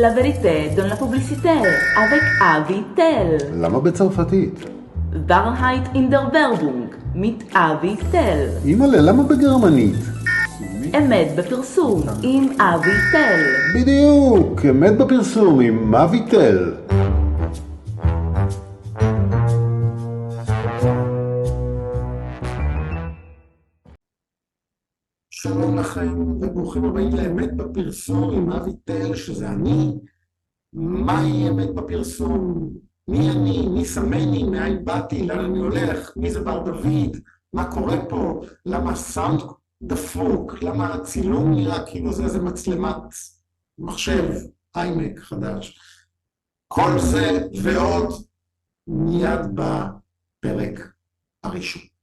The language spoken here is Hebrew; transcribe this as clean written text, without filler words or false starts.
La vérité dans la publicité, avec אבי טל. למה בצרפתית? Wahrheit in der Werbung, mit אבי טל. אימא'לה, למה בגרמנית? אמת בפרסום, עם אבי טל. בדיוק, אמת בפרסום עם אבי טל. שלום לכם וברוכים הבאים לאמת בפרסום עם אבי טל, שזה אני. מהי אמת בפרסום? מי אני? מי סמני? מאין באתי? לאן אני הולך? מי זה בר דוד? מה קורה פה? למה הסאונד דפוק? למה הצילום נראה כאילו זה איזה מצלמת מחשב איימק חדש? כל זה ועוד מיד בפרק הראשון.